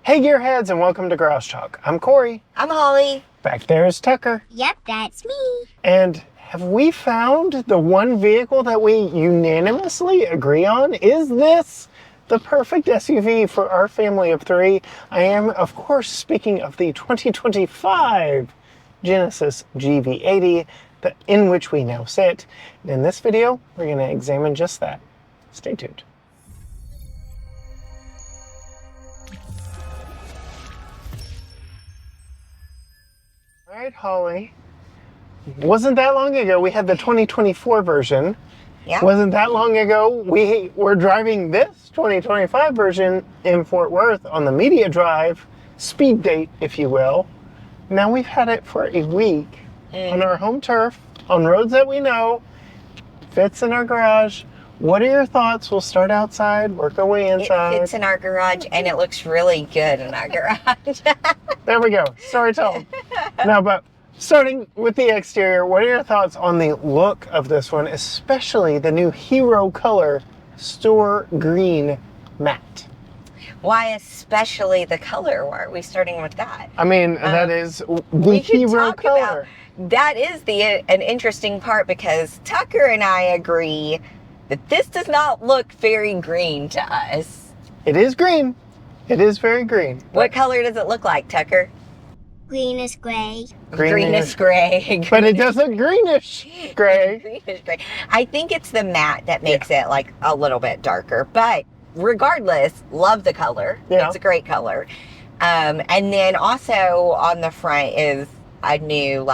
Hey Gearheads, and welcome to Garage Talk. I'm Corey. I'm Holly. Back there is Tucker. Yep, that's me. And have we found the one vehicle that we unanimously agree on? Is this the perfect SUV for our family of three? I am, of course, speaking of the 2025 Genesis GV80, in which we now sit. And in this video, we're going to examine just that. Stay tuned. All right, Holly. Wasn't that long ago we had the 2024 version. Yeah. Wasn't that long ago we were driving this 2025 version in Fort Worth on the media drive, speed date, if you will. Now we've had it for a week on our home turf, on roads that we know, fits in our garage. What are your thoughts? We'll start outside, work our way inside. It fits in our garage, and it looks really good in our garage. There we go. Story told. Now, but starting with the exterior, what are your thoughts on the look of this one, especially the new hero color Store Green Matte? Why especially the color? Why are we starting with that? I mean, that is the hero color. That is an interesting part, because Tucker and I agree that this does not look very green to us. It is green. It is very green. What color does it look like, Tucker? Greenish gray. Greenish gray. But it does look greenish gray. Greenish gray. I think it's the matte that makes it like a little bit darker. But regardless, love the color. Yeah. It's a great color. And then also on the front is a new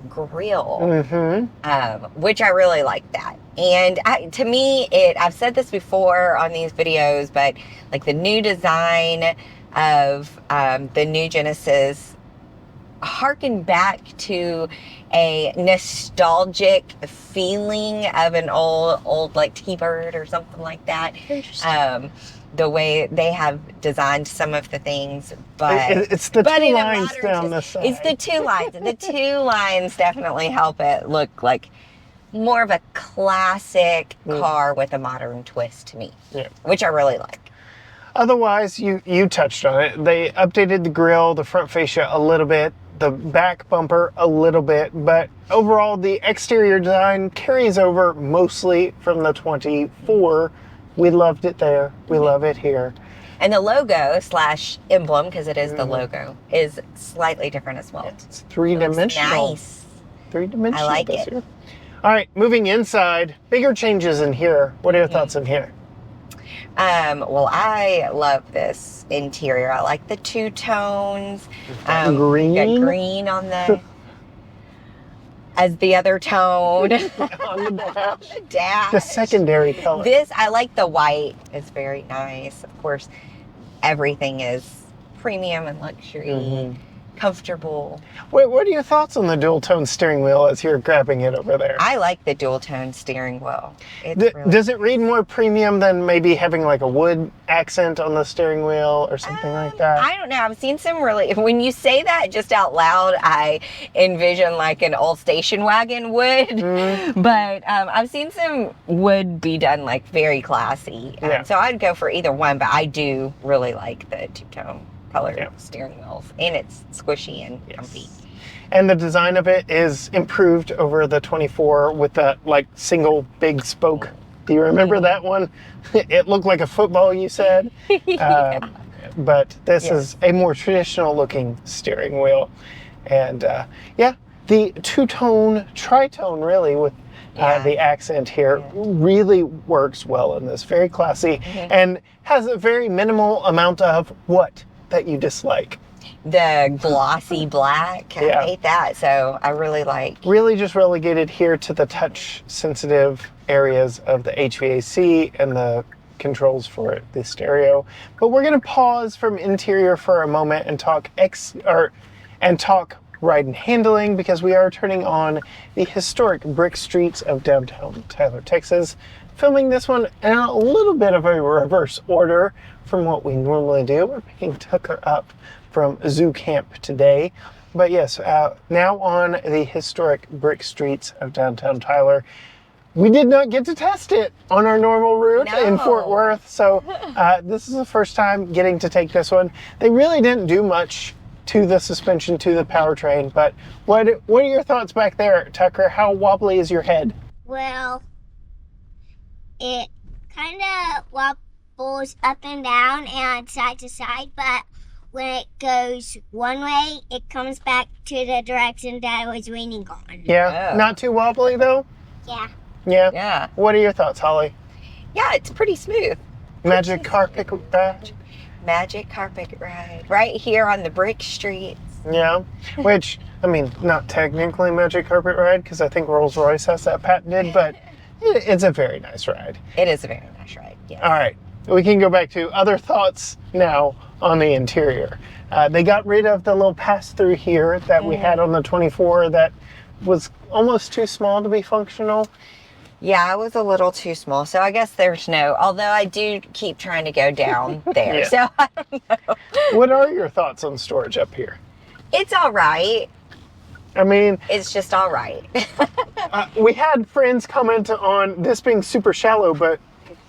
grill, which I really like that. And to me, I've said this before on these videos, but like the new design of the new Genesis harken back to a nostalgic feeling of an old like T-Bird or something like that. Interesting. The way they have designed some of the things, but it's the two lines down the side. It's the two lines. The two lines definitely help it look like more of a classic car with a modern twist to me, which I really like. Otherwise, you touched on it. They updated the grille, the front fascia a little bit, the back bumper a little bit, but overall the exterior design carries over mostly from the 24. We loved it there. We love it here. And the logo / emblem, because it is the logo, is slightly different as well. It's three-dimensional. Nice. Three-dimensional. I like it. Year. All right, moving inside. Bigger changes in here. What are your thoughts in here? Well, I love this interior. I like the two tones. Green. Got green on the as the other tone. On the dash. The secondary color. I like the white. It's very nice. Of course, everything is premium and luxury, comfortable. What are your thoughts on the dual tone steering wheel as you're grabbing it over there? I like the dual tone steering wheel. Does it read more premium than maybe having like a wood accent on the steering wheel or something like that? I don't know. I've seen some when you say that just out loud, I envision like an old station wagon wood. But I've seen some wood be done like very classy. So I'd go for either one, but I do really like the two-tone color steering wheels, and it's squishy and comfy. And the design of it is improved over the 24 with that like single big spoke. Do you remember that one? It looked like a football, you said. But this is a more traditional looking steering wheel. And the two-tone, tri-tone really with the accent here really works well in this. Very classy and has a very minimal amount of what that you dislike. The glossy black. I hate that. So I really like. Really just relegated here to the touch sensitive areas of the HVAC and the controls for the stereo. But we're going to pause from interior for a moment and talk ride and handling, because we are turning on the historic brick streets of downtown Tyler, Texas. Filming this one in a little bit of a reverse order from what we normally do. We're picking Tucker up from Zoo Camp today. But yes, now on the historic brick streets of downtown Tyler. we did not get to test it on our normal route in No. Fort Worth. So this is the first time getting to take this one. They really didn't do much to the suspension, to the powertrain, but what are your thoughts back there, Tucker? How wobbly is your head? Well, it kind of wobbles up and down and side to side, but when it goes one way, it comes back to the direction that I was waiting on. Yeah, Oh. not too wobbly though? Yeah. Yeah. Yeah. What are your thoughts, Holly? Yeah, it's pretty smooth. Magic carpet ride? Magic carpet ride. Right here on the brick streets. Yeah, which, I mean, not technically magic carpet ride, because I think Rolls-Royce has that patented, but it's a very nice ride. It is a very nice ride, yes. All right, we can go back to other thoughts now on the interior. They got rid of the little pass-through here that we had on the 24 that was almost too small to be functional. Yeah, it was a little too small, so I guess there's no, although I do keep trying to go down there, Yeah. so I don't know. What are your thoughts on storage up here? It's all right. I mean, It's just all right. we had friends comment on this being super shallow, but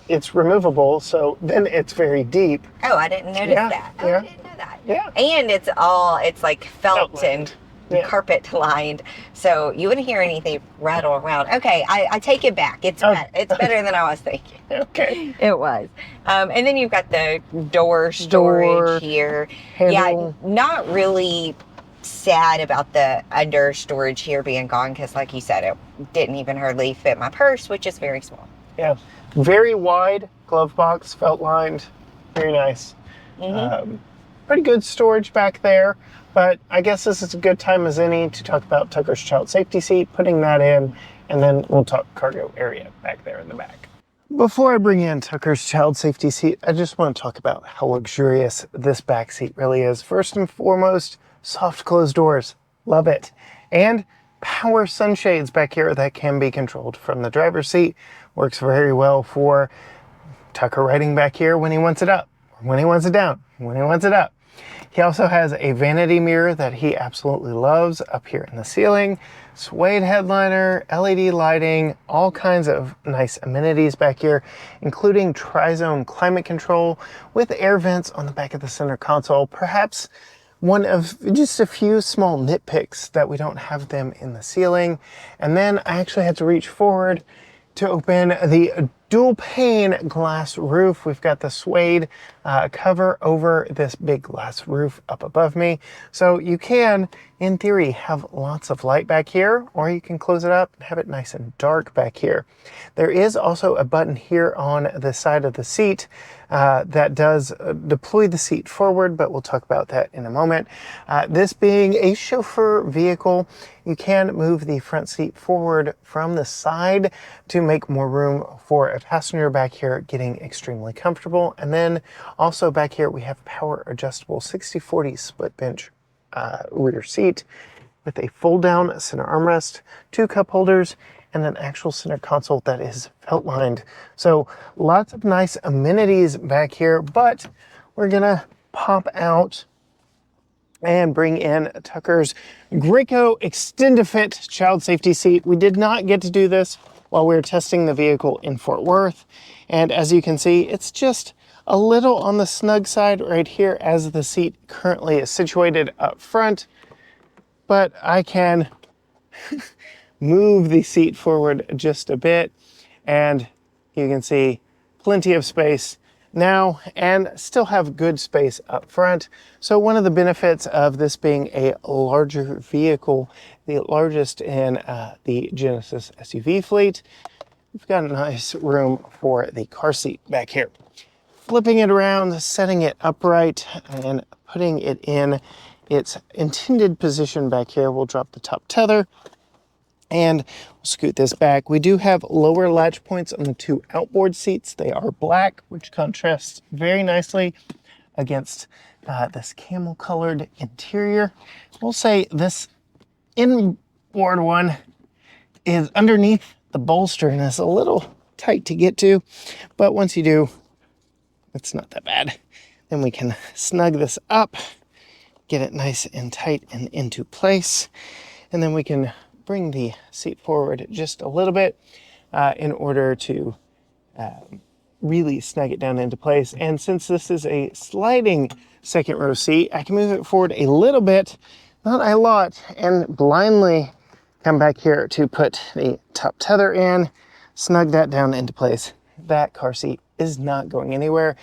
it's removable, so then it's very deep. Oh, I didn't notice Yeah, that. Oh, yeah. I didn't know that. Yeah. And it's like felt Felt and lined. Yeah. carpet lined, so you wouldn't hear anything rattle around. Okay, I take it back. It's Oh. it's better than I was thinking. Okay. It was. And then you've got the door Door, storage here. handle. Yeah, not really sad about the under storage here being gone because, like you said, it didn't even hardly fit my purse, which is very small. Yeah. Very wide glove box, felt lined. Very nice. Pretty good storage back there. But I guess this is a good time as any to talk about Tucker's child safety seat, putting that in, and then we'll talk cargo area back there in the back. Before I bring in Tucker's child safety seat, I just want to talk about how luxurious this back seat really is. First and foremost, soft closed doors. Love it. And power sunshades back here that can be controlled from the driver's seat. Works very well for Tucker riding back here when he wants it up, when he wants it down, when he wants it up. He also has a vanity mirror that he absolutely loves up here in the ceiling, suede headliner, LED lighting, all kinds of nice amenities back here, including tri-zone climate control with air vents on the back of the center console. Perhaps one of just a few small nitpicks that we don't have them in the ceiling. And then I actually had to reach forward to open the dual pane glass roof. We've got the suede cover over this big glass roof up above me. So you can, in theory, have lots of light back here, or you can close it up and have it nice and dark back here. There is also a button here on the side of the seat that does deploy the seat forward, but we'll talk about that in a moment. This being a chauffeur vehicle, you can move the front seat forward from the side to make more room for a passenger back here getting extremely comfortable. And then also back here we have power adjustable 60/40 split bench rear seat with a fold down center armrest, 2 cup holders, and an actual center console that is felt lined. So lots of nice amenities back here, but we're gonna pop out and bring in Tucker's Graco Extend-A-Fit child safety seat. We did not get to do this while we were testing the vehicle in Fort Worth. And as you can see, it's just a little on the snug side right here as the seat currently is situated up front. But I can move the seat forward just a bit, and you can see plenty of space now and still have good space up front. So one of the benefits of this being a larger vehicle, the largest in the Genesis SUV fleet, we've got a nice room for the car seat back here. Flipping it around, setting it upright, and putting it in its intended position back here, we'll drop the top tether and we'll scoot this back. We do have lower latch points on the 2 outboard seats. They are black, which contrasts very nicely against this camel colored interior. We'll say this inboard one is underneath the bolster and is a little tight to get to, but once you do, it's not that bad. Then we can snug this up, get it nice and tight and into place, and then we can bring the seat forward just a little bit. in order to really snug it down into place. And since this is a sliding second row seat, I can move it forward a little bit, not a lot, and blindly come back here to put the top tether in, snug that down into place. That car seat is not going anywhere.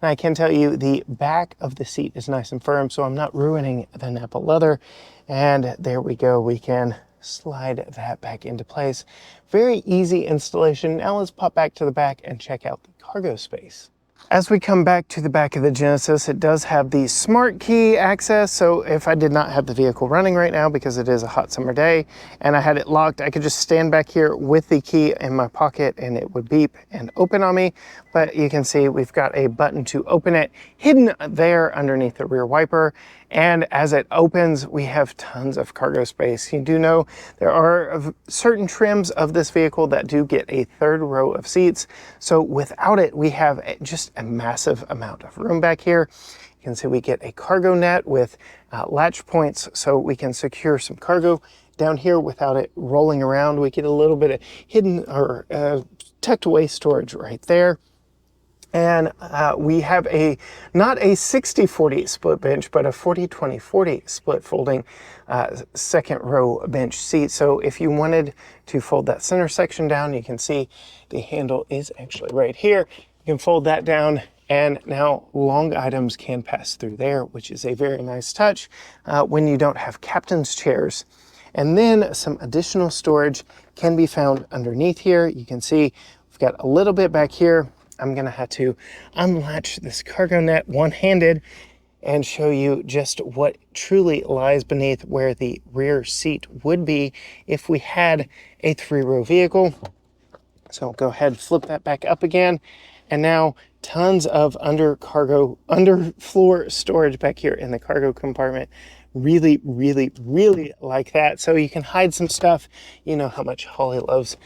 And I can tell you the back of the seat is nice and firm, so I'm not ruining the Nappa leather. And there we go, we can slide that back into place. Very easy installation. Now let's pop back to the back and check out the cargo space. As we come back to the back of the Genesis, it does have the smart key access. So if I did not have the vehicle running right now because it is a hot summer day and I had it locked, I could just stand back here with the key in my pocket and it would beep and open on me. But you can see we've got a button to open it hidden there underneath the rear wiper. And as it opens, we have tons of cargo space. You do know there are certain trims of this vehicle that do get a third row of seats. So without it, we have just a massive amount of room back here. You can see we get a cargo net with latch points so we can secure some cargo down here without it rolling around. We get a little bit of hidden or tucked away storage right there. And we have not a 60-40 split bench, but a 40-20-40 split folding second row bench seat. So if you wanted to fold that center section down, you can see the handle is actually right here. You can fold that down, and now long items can pass through there, which is a very nice touch when you don't have captain's chairs. And then some additional storage can be found underneath here. You can see we've got a little bit back here. I'm gonna have to unlatch this cargo net one-handed and show you just what truly lies beneath where the rear seat would be if we had a three-row vehicle. So go ahead and flip that back up again. And now tons of underfloor storage back here in the cargo compartment. Really, really, really like that. So you can hide some stuff. You know how much Holly loves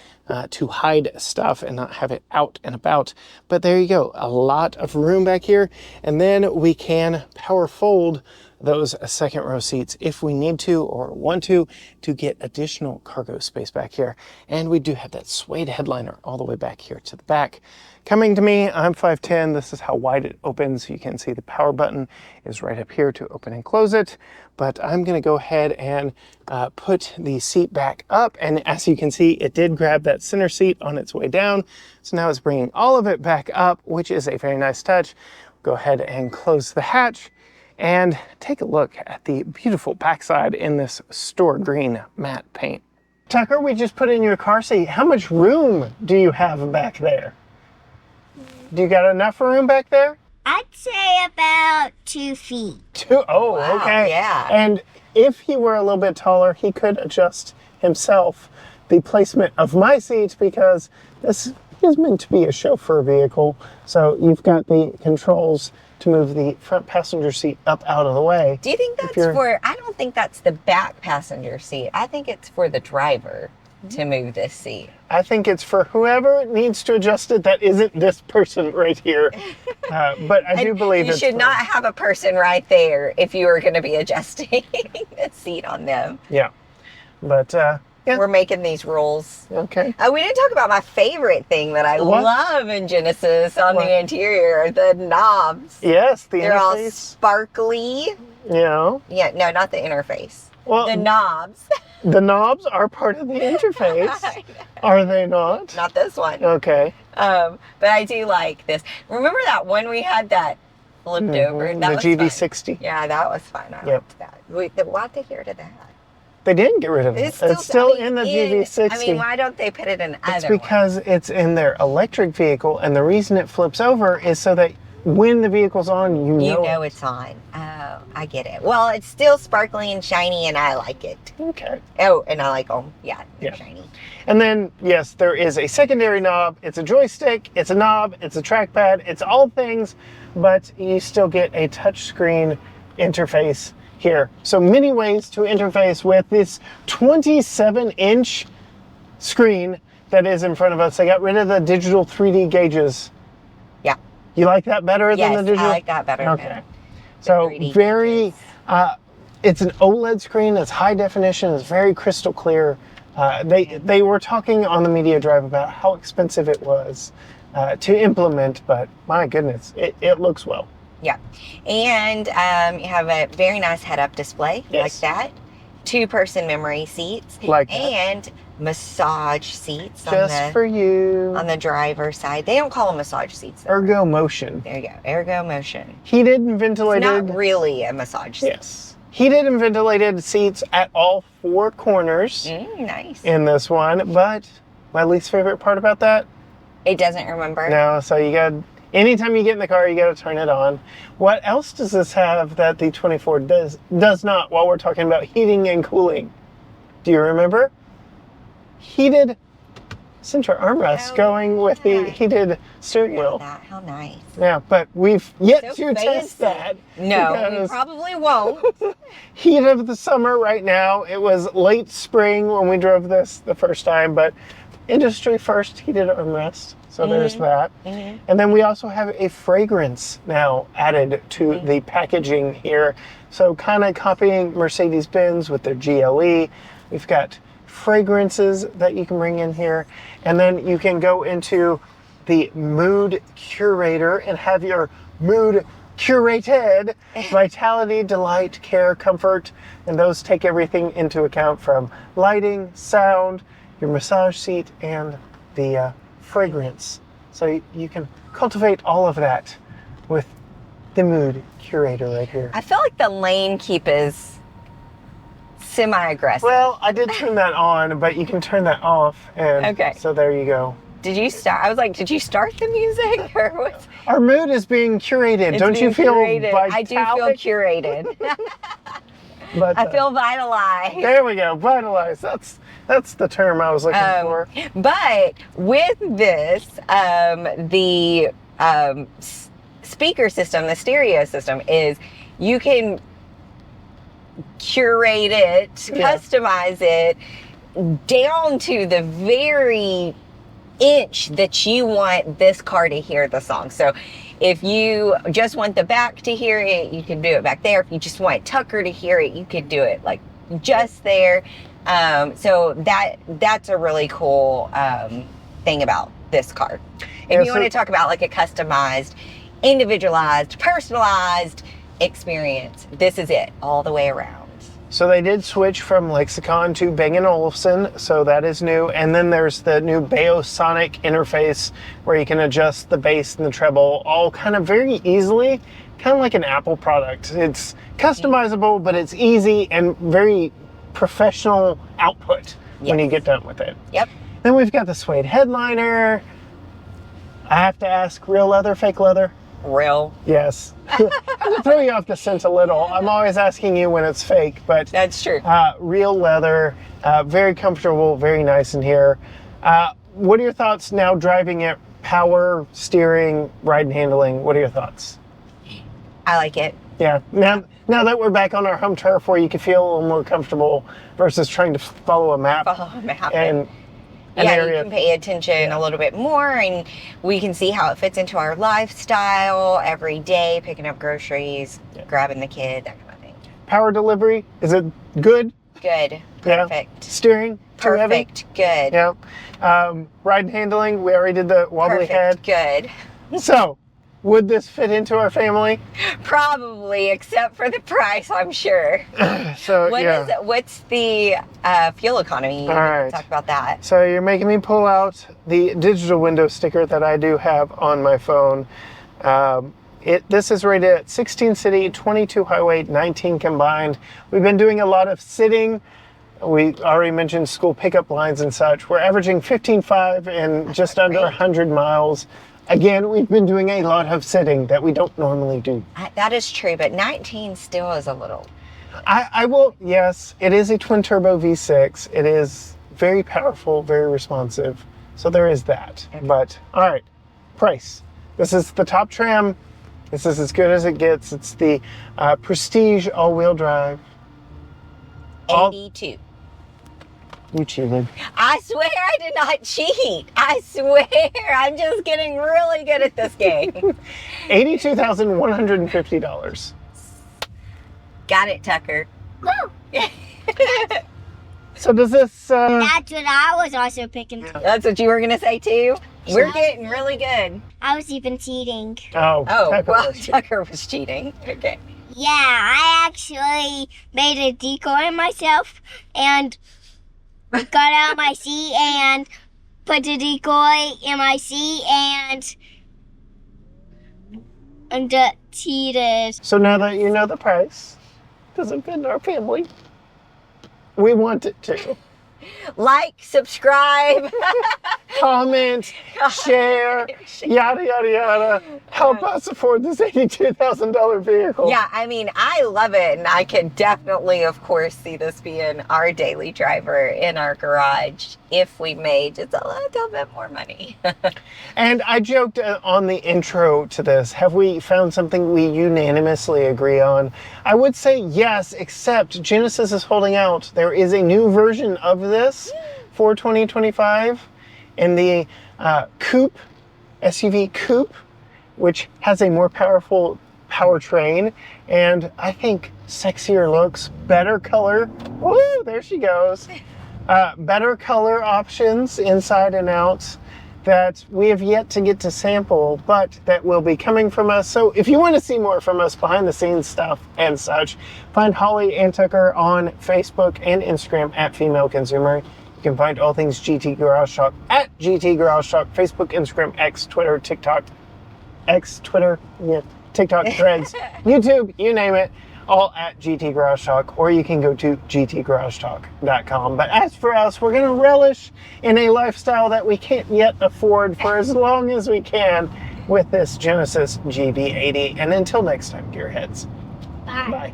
to hide stuff and not have it out and about. But there you go, a lot of room back here. And then we can power fold those second row seats if we need to or want to get additional cargo space back here. And we do have that suede headliner all the way back here to the back. Coming to me, I'm 5'10". This is how wide it opens. You can see the power button is right up here to open and close it. But I'm gonna go ahead and put the seat back up. And as you can see, it did grab that center seat on its way down. So now it's bringing all of it back up, which is a very nice touch. Go ahead and close the hatch and take a look at the beautiful backside in this store green matte paint. Tucker, we just put in your car seat. How much room do you have back there? Do you got enough room back there? I'd say about 2 feet. Oh, wow, okay. Yeah. And if he were a little bit taller, he could adjust himself the placement of my seat because this is meant to be a chauffeur vehicle. So you've got the controls to move the front passenger seat up out of the way. Do you think that's for, I don't think that's the back passenger seat. I think it's for the driver to move this seat. I think it's for whoever needs to adjust it that isn't this person right here. But I do believe you should not have a person right there if you are going to be adjusting the seat on them. Yeah. But yeah. We're making these rules. Okay. We didn't talk about my favorite thing that I love in Genesis on the interior, the knobs. Yes, the They're interface. all sparkly. Yeah. Yeah, no, not the interface. Well, the knobs. The knobs are part of the interface. Are they not? Not this one. Okay. But I do like this. Remember that one we had that flipped over? That the was GV80. fun. Yeah, that was fun. I liked that. Why'd they get rid of that? They didn't get rid of it. It's still in the GV60. I mean, why don't they put it in other It's because it's in their electric vehicle, and the reason it flips over is so that when the vehicle's on, you know it's on. Oh, I get it. Well, it's still sparkly and shiny, and I like it. Okay. Oh, and I like them. Yeah, they're shiny. And then, yes, there is a secondary knob. It's a joystick, it's a knob, it's a trackpad, it's all things, but you still get a touchscreen interface here. So many ways to interface with this 27-inch screen that is in front of us. They got rid of the digital 3D gauges. Yeah. You like that better than the digital? I like that better. Okay. So very, it's an OLED screen. It's high definition. It's very crystal clear. They were talking on the media drive about how expensive it was to implement, but my goodness, it looks well. Yeah. And you have a very nice head-up display like that. 2-person memory seats. Like that. And massage seats just for you on the driver's side. They don't call them massage seats, though. Ergo Motion. There you go. Ergo Motion. Heated and ventilated. It's not really a massage seat. Yes. Heated and ventilated seats at all 4 corners. Nice. In this one, but my least favorite part about that? It doesn't remember. No, so you got, anytime you get in the car, you got to turn it on. What else does this have that the 24 does not, while we're talking about heating and cooling? Do you remember? Heated center armrest going with the heated steering wheel. How nice. Yeah, but we've yet So to fancy. test that. No, we probably won't. Heat of the summer right now. It was late spring when we drove this the first time, but industry first heated armrest. So there's that. And then we also have a fragrance now added to the packaging here. So kind of copying Mercedes-Benz with their GLE. We've got fragrances that you can bring in here. And then you can go into the mood curator and have your mood curated. Vitality, delight, care, comfort. And those take everything into account from lighting, sound, your massage seat, and the fragrance. So you can cultivate all of that with the mood curator right here. I feel like the lane keep is semi-aggressive. Well, I did turn that on, but you can turn that off. And okay. So there you go. Did you start? I was like, did you start the music or what? Our mood is being curated. Don't you feel curated. vitalic? I do feel curated. But, I feel vitalized. There we go, vitalized. That's the term I was looking for. But with this, the speaker system, the stereo system, is you can curate it, customize it down to the very inch that you want this car to hear the song. So if you just want the back to hear it, you can do it back there. If you just want Tucker to hear it, you could do it like just there. So that's a really cool thing about this car. If you want to talk about like a customized, individualized, personalized experience, this is it all the way around. So they did switch from Lexicon to Bang & Olufsen, so that is new. And then there's the new Baosonic interface where you can adjust the bass and the treble all kind of very easily, kind of like an Apple product. It's customizable, but it's easy and very professional output when you get done with it. Yep. Then we've got the suede headliner. I have to ask, real leather, fake leather? Real. Yes. I'm gonna throw you off the scent a little. I'm always asking you when it's fake, but that's true. Real leather, very comfortable, very nice in here. What are your thoughts now driving it? Power, steering, ride and handling. What are your thoughts? I like it. Yeah. Now that we're back on our home turf where you can feel a little more comfortable versus trying to follow a map. And you can pay attention a little bit more, and we can see how it fits into our lifestyle every day, picking up groceries, grabbing the kid, that kind of thing. Power delivery, is it good? Good. Perfect. Yeah. Steering? Perfect. Good. Yeah. Ride and handling, we already did the wobbly head. Good. So, would this fit into our family? Probably, except for the price, I'm sure. So what's the fuel economy? All right. Talk about that. So you're making me pull out the digital window sticker that I do have on my phone. This is rated at 16 city, 22 highway, 19 combined. We've been doing a lot of sitting. We already mentioned school pickup lines and such. We're averaging 15.5 and just under 100 miles. Again, we've been doing a lot of sitting that we don't normally do. That is true, but 19 still is a little. I will, yes, it is a twin turbo V6. It is very powerful, very responsive. So there is that. Okay. But, all right, price. This is the top trim. This is as good as it gets. It's the Prestige all-wheel drive. 82. You cheated. I swear I did not cheat. I swear. I'm just getting really good at this game. $82,150. Got it, Tucker. Woo! So does this, That's what I was also picking. That's what you were gonna say too? We're getting really good. I was even cheating. oh, Oh, Tucker well, was- Tucker was cheating. Okay. Yeah, I actually made a decoy on myself and got out of my seat and put the decoy in my seat and cheated. So now that you know the price, does it fit in our family? We want it to. Like, subscribe. Comment, share, yada, yada, yada. Help us afford this $82,000 vehicle. Yeah, I mean, I love it, and I can definitely, of course, see this being our daily driver in our garage if we made just a little bit more money. And I joked on the intro to this, have we found something we unanimously agree on? I would say yes, except Genesis is holding out. There is a new version of this for 2025 in the coupe, SUV coupe, which has a more powerful powertrain and I think sexier looks, better color. Woo, there she goes. Better color options inside and out that we have yet to get to sample, but that will be coming from us. So if you want to see more from us, behind the scenes stuff and such, find Holly and Tucker on Facebook and Instagram at Female Consumer. You can find all things GT Garage Talk at GT Garage Talk, Facebook, Instagram, X, Twitter, TikTok, TikTok, Threads, YouTube, you name it, all at GT Garage Talk, or you can go to gtgaragetalk.com. But as for us, we're going to relish in a lifestyle that we can't yet afford for as long as we can with this Genesis GV80. And until next time, gearheads. Bye. Bye.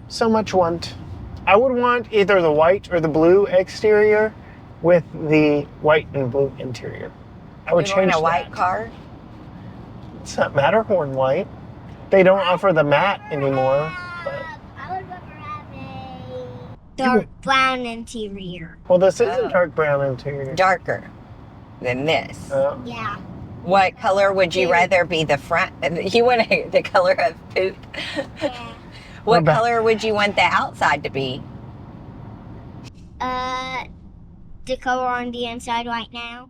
So much want. I would want either the white or the blue exterior with the white and blue interior. I would You change want a white that. car? It's not Matterhorn white. They don't offer the matte anymore. But, I would rather have a dark brown interior. well, this is a Oh. dark brown interior. Darker than this. Yeah. What color would you rather be the front? You want the color of poop? Yeah. What back. color would you want the outside to be? The color on the inside right now.